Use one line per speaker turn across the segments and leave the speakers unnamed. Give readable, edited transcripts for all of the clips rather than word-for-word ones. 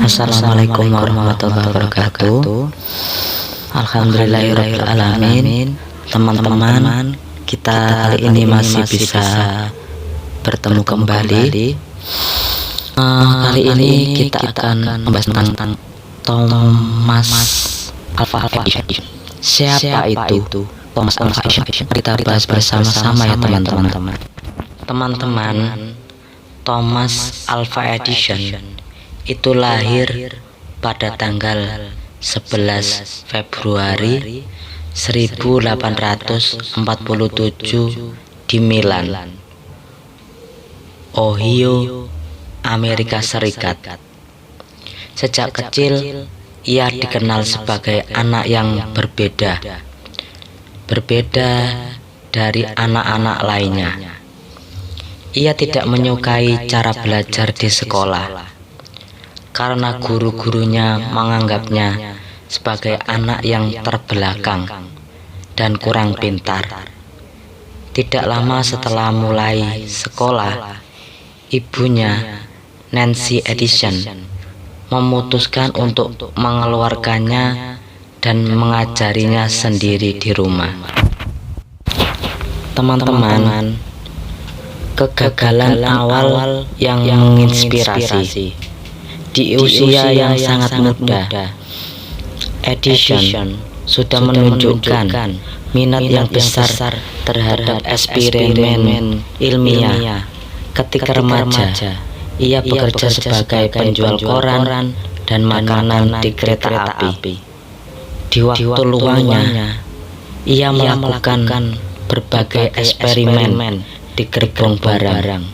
Assalamualaikum warahmatullahi wabarakatuh. Alhamdulillahirabbil alamin. Teman-teman, kita kali ini masih bisa bertemu kembali. Kali ini kita akan membahas tentang Thomas Alva Edison. Siapa itu Thomas Alva Edison? Kita bahas bersama-sama ya teman-teman. Teman-teman, Thomas Alva Edison itu lahir pada tanggal 11 Februari 1847 di Milan, Ohio, Amerika Serikat. Sejak kecil ia dikenal sebagai anak yang berbeda dari anak-anak lainnya. Ia tidak menyukai cara belajar di sekolah karena guru-gurunya menganggapnya sebagai anak yang terbelakang dan kurang pintar. Tidak lama setelah mulai sekolah, ibunya, Nancy Edison, memutuskan untuk mengeluarkannya dan mengajarinya sendiri di rumah. Teman-teman, kegagalan awal yang menginspirasi. Di usia yang sangat muda, Edison sudah menunjukkan minat yang besar terhadap eksperimen ilmiah. Ketika remaja, ia bekerja sebagai penjual koran dan makanan di kereta api. Di waktu luangnya, ia melakukan berbagai eksperimen di gerbong barang.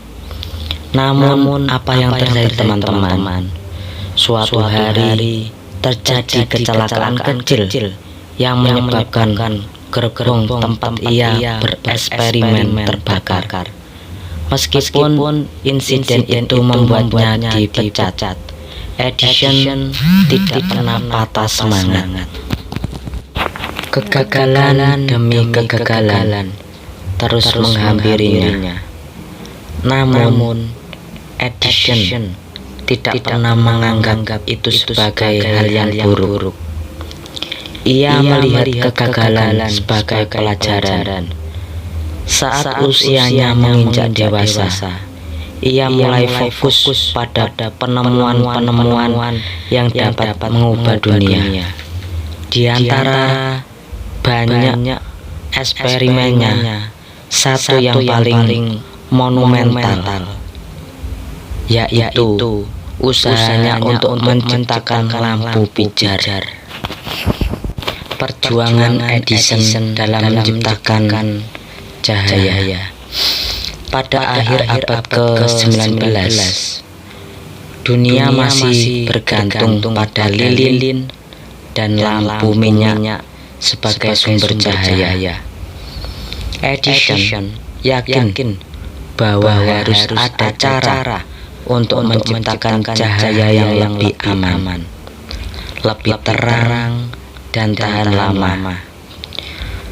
Namun, apa yang terjadi teman-teman? Suatu hari terjadi kecelakaan kecil yang menyebabkan gerbong tempat ia bereksperimen terbakar. Meskipun insiden itu membuatnya dipecat, Edison tidak pernah patah semangat. Kegagalan demi kegagalan terus menghampirinya. Namun Edison tidak pernah menganggap itu sebagai hal yang buruk. Ia melihat kegagalan sebagai pelajaran. Saat usianya menginjak dewasa, ia mulai fokus pada penemuan-penemuan yang dapat mengubah dunia. Di antara banyak eksperimennya, satu yang paling monumental yaitu usahanya untuk menciptakan lampu pijar. Perjuangan Edison dalam menciptakan cahaya. Pada akhir abad ke-19, dunia masih bergantung pada lilin dan lampu minyak sebagai sumber cahaya. Edison yakin bahwa harus ada cara untuk menciptakan cahaya yang lebih aman, lebih terang, dan tahan lama.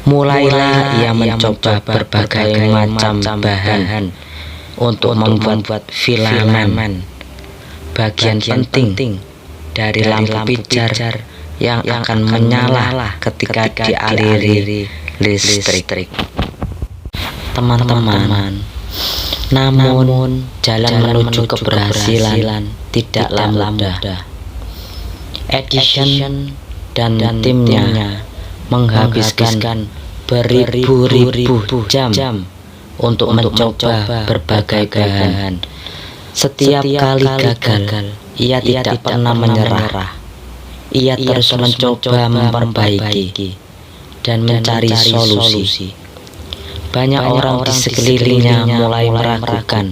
Mulailah ia mencoba berbagai macam bahan untuk membuat filamen, bagian penting dari lampu pijar yang akan menyala ketika dialiri listrik. Teman-teman, namun jalan menuju keberhasilan tidaklah mudah. Edison dan timnya menghabiskan beribu-ribu jam untuk mencoba berbagai bahan. Setiap kali gagal, ia tidak pernah menyerah. Ia terus mencoba memperbaiki dan mencari solusi. Banyak orang di sekelilingnya mulai meragukan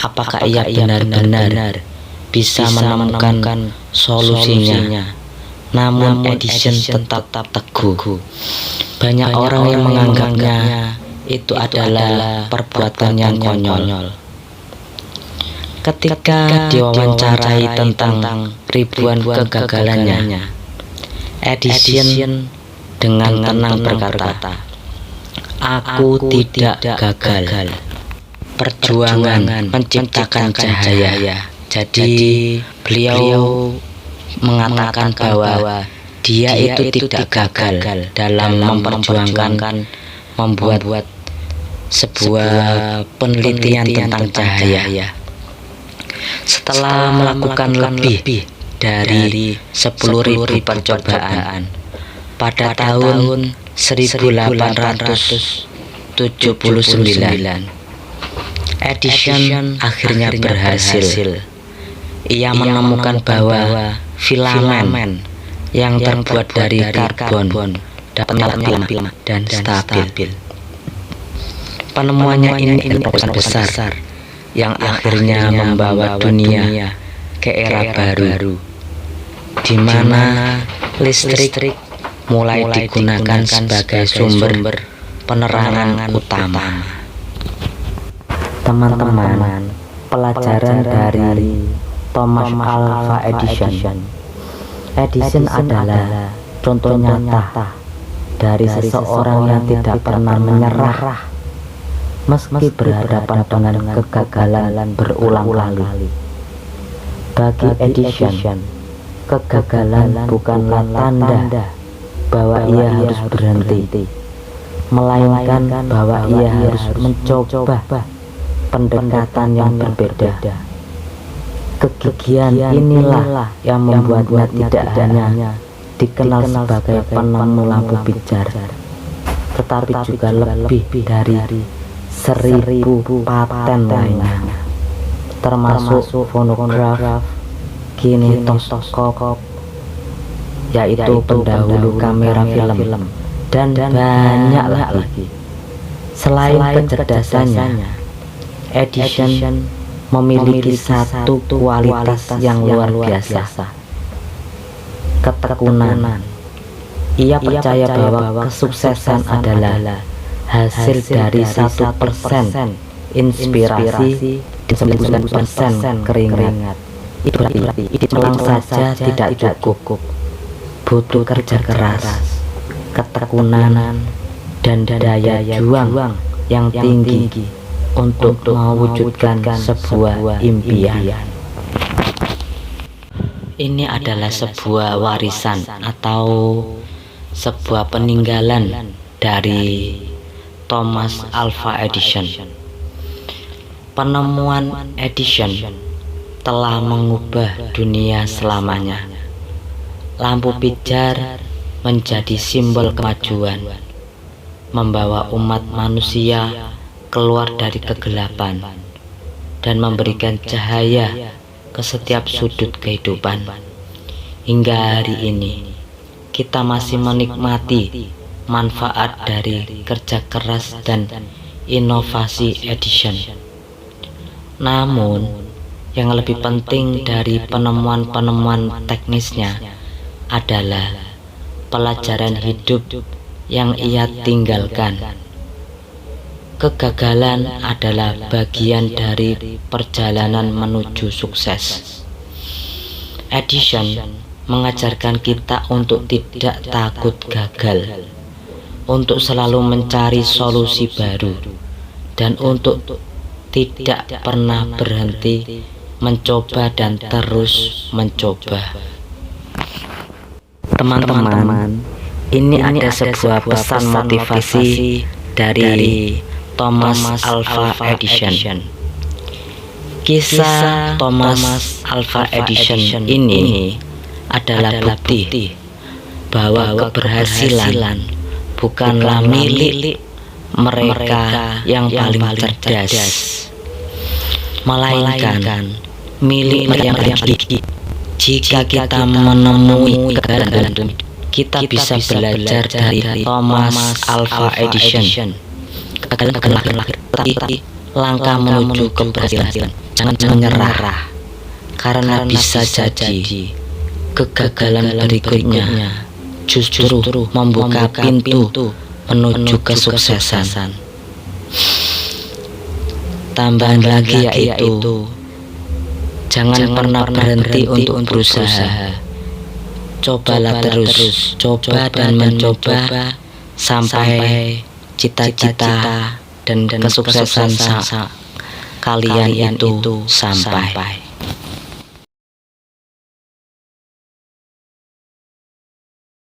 apakah ia benar-benar bisa menemukan solusinya. Namun Edison tetap teguh. Banyak orang yang menganggapnya itu adalah perbuatan yang konyol. Ketika diwawancarai tentang ribuan kegagalannya, Edison dengan tenang berkata, "Aku tidak gagal. Perjuangan menciptakan cahaya Jadi beliau mengatakan bahwa dia itu tidak gagal dalam memperjuangkan membuat sebuah penelitian tentang cahaya. Setelah melakukan lebih dari 10.000 percobaan pada tahun 1879, Edison akhirnya berhasil. Ia menemukan bahwa filamen yang terbuat dari karbon dapat lama dan stabil. Penemuannya ini terobosan besar yang akhirnya membawa dunia ke era baru, di mana listrik mulai digunakan sebagai sumber penerangan utama. Teman-teman, pelajaran dari Thomas Alva Edison. Edison adalah contoh nyata dari seseorang yang tidak pernah menyerah meski berhadapan dengan kegagalan berulang kali. Bagi Edison, kegagalan bukanlah tanda bahwa ia harus berhenti, melainkan bahwa ia harus mencoba pendekatan yang berbeda. Kegigihan inilah yang membuatnya tidak hanya dikenal sebagai penemu lampu pijar, tetapi juga lebih dari 1.000 paten lainnya, termasuk fonograf, kinetoskop, yaitu pendahulu kamera film, dan banyak lagi. Selain kecerdasannya, Edison memiliki satu kualitas yang luar biasa, ketekunan. Ia percaya bahwa kesuksesan adalah hasil dari 1% inspirasi dan 99% keringat. Itu berarti pulang saja tidak cukup, butuh kerja keras, ketekunan, dan daya juang yang tinggi untuk mewujudkan sebuah impian. Ini adalah sebuah warisan atau sebuah peninggalan dari Thomas Alva Edison. Penemuan Edison telah mengubah dunia selamanya. Lampu pijar menjadi simbol kemajuan, membawa umat manusia keluar dari kegelapan dan memberikan cahaya ke setiap sudut kehidupan. Hingga hari ini kita masih menikmati manfaat dari kerja keras dan inovasi Edison. Namun yang lebih penting dari penemuan-penemuan teknisnya adalah pelajaran hidup yang ia tinggalkan. Kegagalan adalah bagian dari perjalanan menuju sukses. Edison mengajarkan kita untuk tidak takut gagal, untuk selalu mencari solusi baru, dan untuk tidak pernah berhenti mencoba dan terus mencoba. Teman-teman, ini ada sebuah pesan motivasi dari Thomas Alva Edison. Kisah Thomas Alva Edison ini adalah bukti bahwa keberhasilan bukanlah milik mereka yang paling cerdas, melainkan milik yang cerdik. Jika kita menemui kegagalan, kita bisa belajar dari Thomas Alva Edison. Kegagalan bukanlah lahir, tetapi langkah menuju keberhasilan. Jangan menyerah, karena bisa jadi kegagalan berikutnya justru membuka pintu menuju kesuksesan. Tambahan lagi yaitu jangan pernah berhenti untuk berusaha. Cobalah terus, coba dan mencoba sampai cita-cita dan kesuksesan kalian itu sampai.